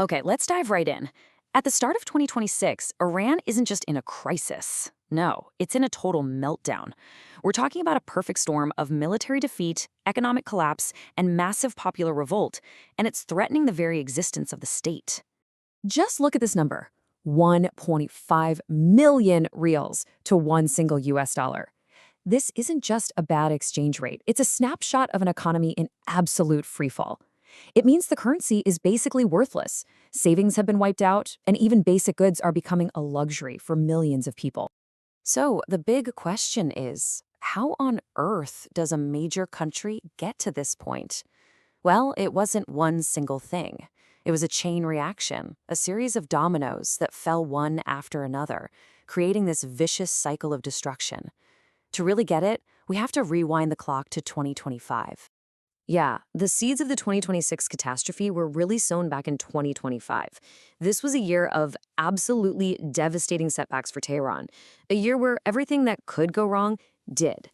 Okay, let's dive right in. At the start of 2026, Iran isn't just in a crisis. No, it's in a total meltdown. We're talking about a perfect storm of military defeat, economic collapse, and massive popular revolt, and it's threatening the very existence of the state. Just look at this number: 1.5 million reals to one single US dollar. This isn't just a bad exchange rate, it's a snapshot of an economy in absolute freefall. It means the currency is basically worthless. Savings have been wiped out, and even basic goods are becoming a luxury for millions of people. So, the big question is, how on earth does a major country get to this point? Well, it wasn't one single thing. It was a chain reaction, a series of dominoes that fell one after another, creating this vicious cycle of destruction. To really get it, we have to rewind the clock to 2025. Yeah, the seeds of the 2026 catastrophe were really sown back in 2025. This was a year of absolutely devastating setbacks for Tehran, a year where everything that could go wrong did.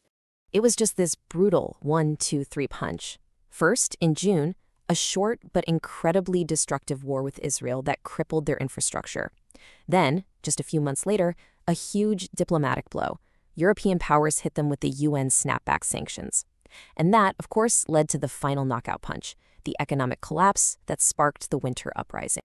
It was just this brutal 1-2-3 punch. First, in June, a short but incredibly destructive war with Israel that crippled their infrastructure. Then, just a few months later, a huge diplomatic blow. European powers hit them with the UN Snapback sanctions. And that, of course, led to the final knockout punch, the economic collapse that sparked the winter uprising.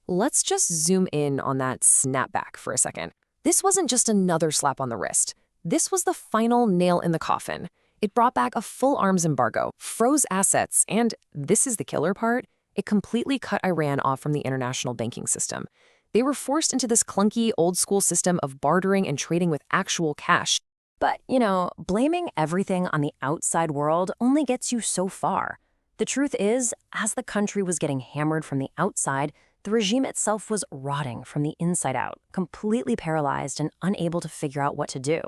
Let's just zoom in on that snapback for a second. This wasn't just another slap on the wrist. This was the final nail in the coffin. It brought back a full arms embargo, froze assets, and, this is the killer part, it completely cut Iran off from the international banking system. They were forced into this clunky, old-school system of bartering and trading with actual cash. But, blaming everything on the outside world only gets you so far. The truth is, as the country was getting hammered from the outside, the regime itself was rotting from the inside out, completely paralyzed and unable to figure out what to do.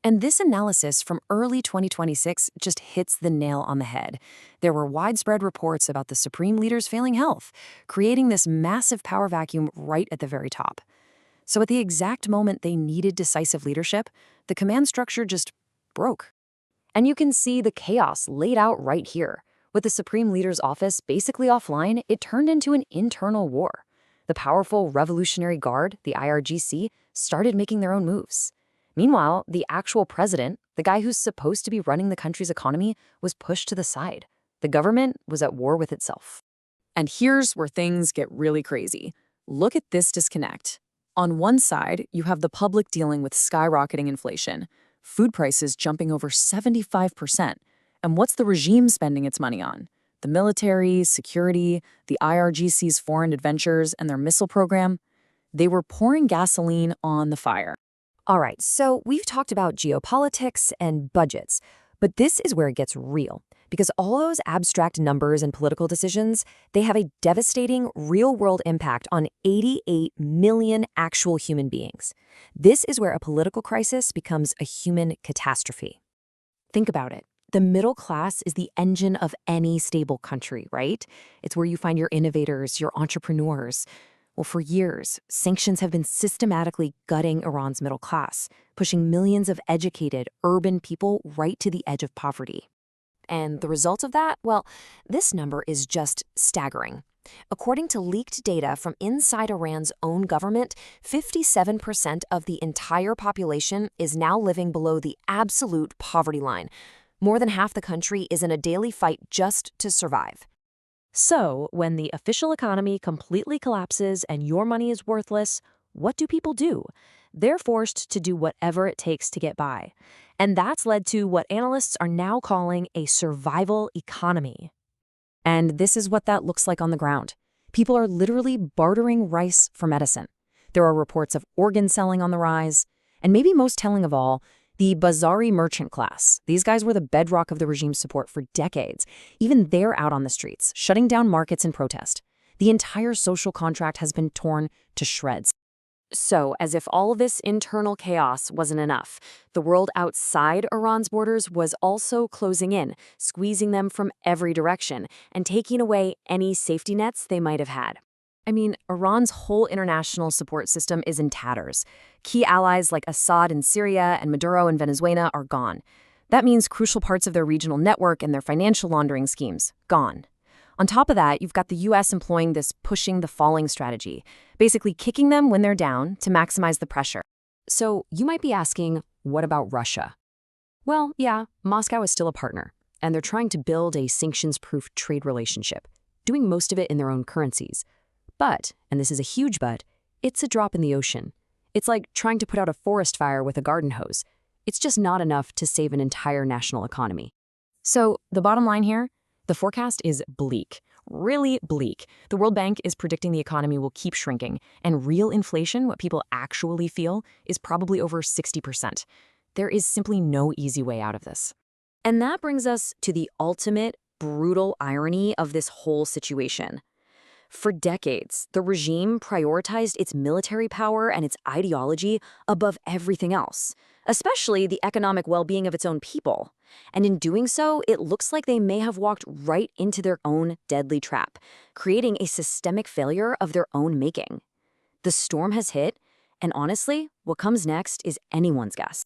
And this analysis from early 2026 just hits the nail on the head. There were widespread reports about the supreme leader's failing health, creating this massive power vacuum right at the very top. So at the exact moment they needed decisive leadership, the command structure just broke. And you can see the chaos laid out right here. With the Supreme Leader's office basically offline, it turned into an internal war. The powerful Revolutionary Guard, the IRGC, started making their own moves. Meanwhile, the actual president, the guy who's supposed to be running the country's economy, was pushed to the side. The government was at war with itself. And here's where things get really crazy. Look at this disconnect. On one side, you have the public dealing with skyrocketing inflation, food prices jumping over 75%. And what's the regime spending its money on? The military, security, the IRGC's foreign adventures, and their missile program? They were pouring gasoline on the fire. All right, so we've talked about geopolitics and budgets, but this is where it gets real. Because all those abstract numbers and political decisions, they have a devastating real-world impact on 88 million actual human beings. This is where a political crisis becomes a human catastrophe. Think about it. The middle class is the engine of any stable country, right? It's where you find your innovators, your entrepreneurs. Well, for years, sanctions have been systematically gutting Iran's middle class, pushing millions of educated, urban people right to the edge of poverty. And the result of that? Well, this number is just staggering. According to leaked data from inside Iran's own government, 57% of the entire population is now living below the absolute poverty line. More than half the country is in a daily fight just to survive. So, when the official economy completely collapses and your money is worthless, what do people do? They're forced to do whatever it takes to get by. And that's led to what analysts are now calling a survival economy. And this is what that looks like on the ground. People are literally bartering rice for medicine. There are reports of organ selling on the rise. And maybe most telling of all, the Bazari merchant class. These guys were the bedrock of the regime's support for decades. Even they're out on the streets, shutting down markets in protest. The entire social contract has been torn to shreds. So, as if all of this internal chaos wasn't enough, the world outside Iran's borders was also closing in, squeezing them from every direction, and taking away any safety nets they might have had. I mean, Iran's whole international support system is in tatters. Key allies like Assad in Syria and Maduro in Venezuela are gone. That means crucial parts of their regional network and their financial laundering schemes, gone. On top of that, you've got the US employing this pushing the falling strategy, basically kicking them when they're down to maximize the pressure. So you might be asking, what about Russia? Well, yeah, Moscow is still a partner, and they're trying to build a sanctions-proof trade relationship, doing most of it in their own currencies. But, and this is a huge but, it's a drop in the ocean. It's like trying to put out a forest fire with a garden hose. It's just not enough to save an entire national economy. So the bottom line here, the forecast is bleak, really bleak. The World Bank is predicting the economy will keep shrinking, and real inflation, what people actually feel, is probably over 60%. There is simply no easy way out of this. And that brings us to the ultimate brutal irony of this whole situation. For decades, the regime prioritized its military power and its ideology above everything else, especially the economic well-being of its own people. And in doing so, it looks like they may have walked right into their own deadly trap, creating a systemic failure of their own making. The storm has hit, and honestly, what comes next is anyone's guess.